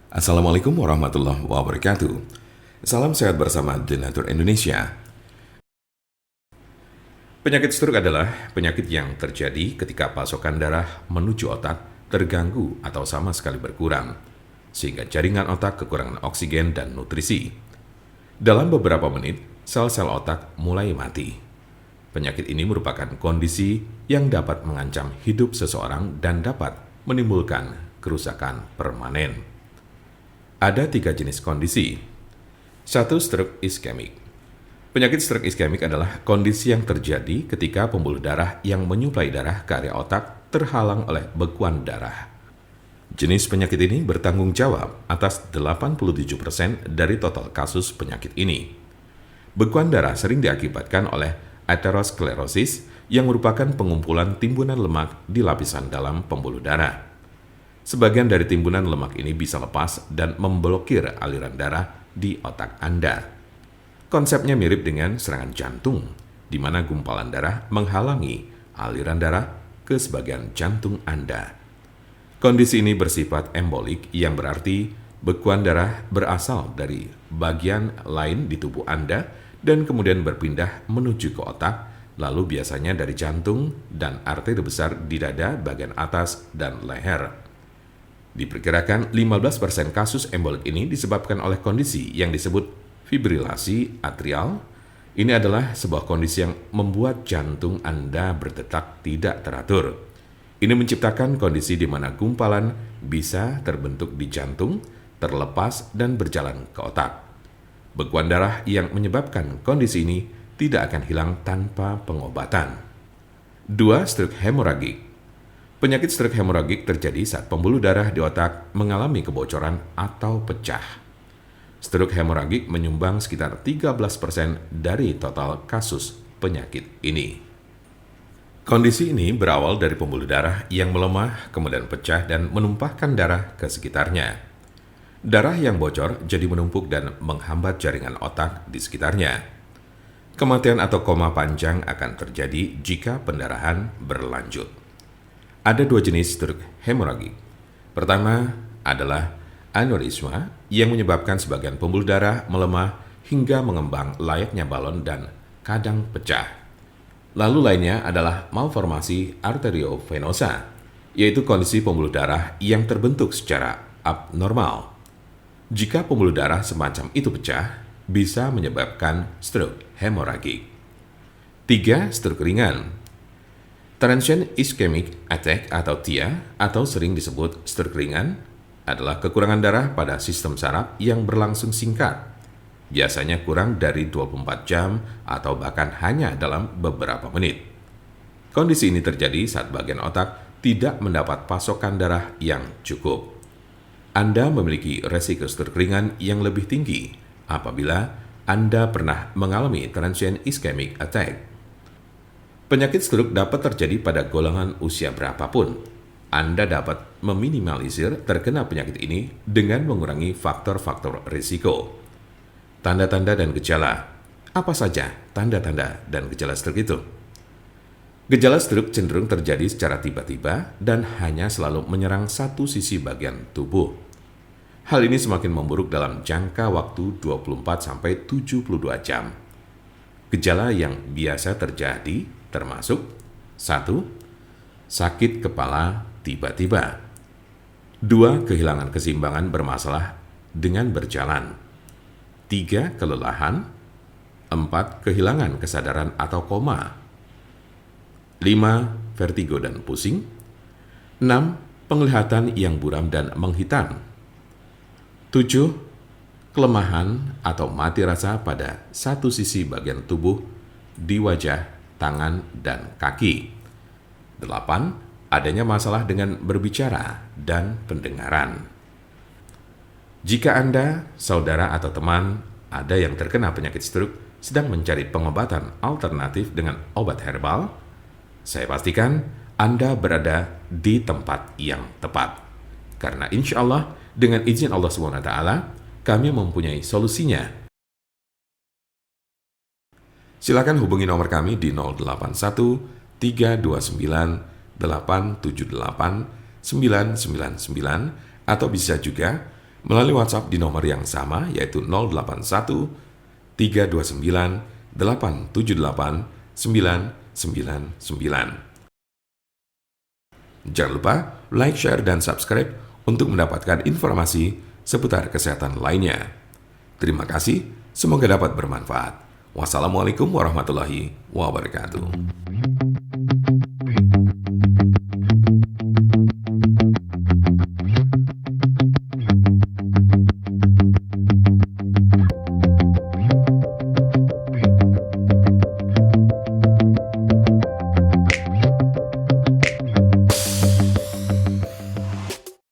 Assalamualaikum warahmatullahi wabarakatuh. Salam sehat bersama Denatur Indonesia. Penyakit stroke adalah penyakit yang terjadi ketika pasokan darah menuju otak terganggu atau sama sekali berkurang, sehingga jaringan otak kekurangan oksigen dan nutrisi. Dalam beberapa menit, sel-sel otak mulai mati. Penyakit ini merupakan kondisi yang dapat mengancam hidup seseorang dan dapat menimbulkan kerusakan permanen. Ada 3 jenis kondisi. 1. Stroke iskemik. Penyakit stroke iskemik adalah kondisi yang terjadi ketika pembuluh darah yang menyuplai darah ke area otak terhalang oleh bekuan darah. Jenis penyakit ini bertanggung jawab atas 87% dari total kasus penyakit ini. Bekuan darah sering diakibatkan oleh aterosklerosis yang merupakan pengumpulan timbunan lemak di lapisan dalam pembuluh darah. Sebagian dari timbunan lemak ini bisa lepas dan memblokir aliran darah di otak Anda. Konsepnya mirip dengan serangan jantung, di mana gumpalan darah menghalangi aliran darah ke sebagian jantung Anda. Kondisi ini bersifat embolik, yang berarti bekuan darah berasal dari bagian lain di tubuh Anda dan kemudian berpindah menuju ke otak, lalu biasanya dari jantung dan arteri besar di dada bagian atas dan leher. Diperkirakan 15% kasus embolik ini disebabkan oleh kondisi yang disebut fibrilasi atrial. Ini adalah sebuah kondisi yang membuat jantung Anda berdetak tidak teratur. Ini menciptakan kondisi di mana gumpalan bisa terbentuk di jantung, terlepas dan berjalan ke otak. Bekuan darah yang menyebabkan kondisi ini tidak akan hilang tanpa pengobatan. 2. Stroke hemoragik. Penyakit stroke hemoragik terjadi saat pembuluh darah di otak mengalami kebocoran atau pecah. Stroke hemoragik menyumbang sekitar 13% dari total kasus penyakit ini. Kondisi ini berawal dari pembuluh darah yang melemah, kemudian pecah dan menumpahkan darah ke sekitarnya. Darah yang bocor jadi menumpuk dan menghambat jaringan otak di sekitarnya. Kematian atau koma panjang akan terjadi jika pendarahan berlanjut. Ada 2 jenis stroke hemoragik. Pertama adalah aneurisma yang menyebabkan sebagian pembuluh darah melemah hingga mengembang layaknya balon dan kadang pecah. Lalu lainnya adalah malformasi arteriovenosa, yaitu kondisi pembuluh darah yang terbentuk secara abnormal. Jika pembuluh darah semacam itu pecah, bisa menyebabkan stroke hemoragik. 3. Stroke ringan. Transient ischemic attack atau TIA, atau sering disebut stroke ringan, adalah kekurangan darah pada sistem saraf yang berlangsung singkat, biasanya kurang dari 24 jam atau bahkan hanya dalam beberapa menit. Kondisi ini terjadi saat bagian otak tidak mendapat pasokan darah yang cukup. Anda memiliki resiko stroke ringan yang lebih tinggi apabila Anda pernah mengalami transient ischemic attack. Penyakit stroke dapat terjadi pada golongan usia berapapun. Anda dapat meminimalisir terkena penyakit ini dengan mengurangi faktor-faktor risiko. Tanda-tanda dan gejala. Apa saja tanda-tanda dan gejala stroke itu? Gejala stroke cenderung terjadi secara tiba-tiba dan hanya selalu menyerang satu sisi bagian tubuh. Hal ini semakin memburuk dalam jangka waktu 24-72 jam. Gejala yang biasa terjadi termasuk 1. Sakit kepala tiba-tiba. 2. Kehilangan keseimbangan bermasalah dengan berjalan. 3. Kelelahan. 4. Kehilangan kesadaran atau koma. 5. Vertigo dan pusing. 6. Penglihatan yang buram dan menghitam. 7. Kelemahan atau mati rasa pada satu sisi bagian tubuh di wajah, tangan, dan kaki. 8. Adanya masalah dengan berbicara dan pendengaran. Jika Anda, saudara atau teman ada yang terkena penyakit stroke sedang mencari pengobatan alternatif dengan obat herbal, saya pastikan Anda berada di tempat yang tepat. Karena insya Allah, dengan izin Allah SWT, kami mempunyai solusinya. Silakan hubungi nomor kami di 081 329 878 999 atau bisa juga melalui WhatsApp di nomor yang sama yaitu 081 329 878 999. Jangan lupa like, share, dan subscribe untuk mendapatkan informasi seputar kesehatan lainnya. Terima kasih, semoga dapat bermanfaat. Wassalamualaikum warahmatullahi wabarakatuh.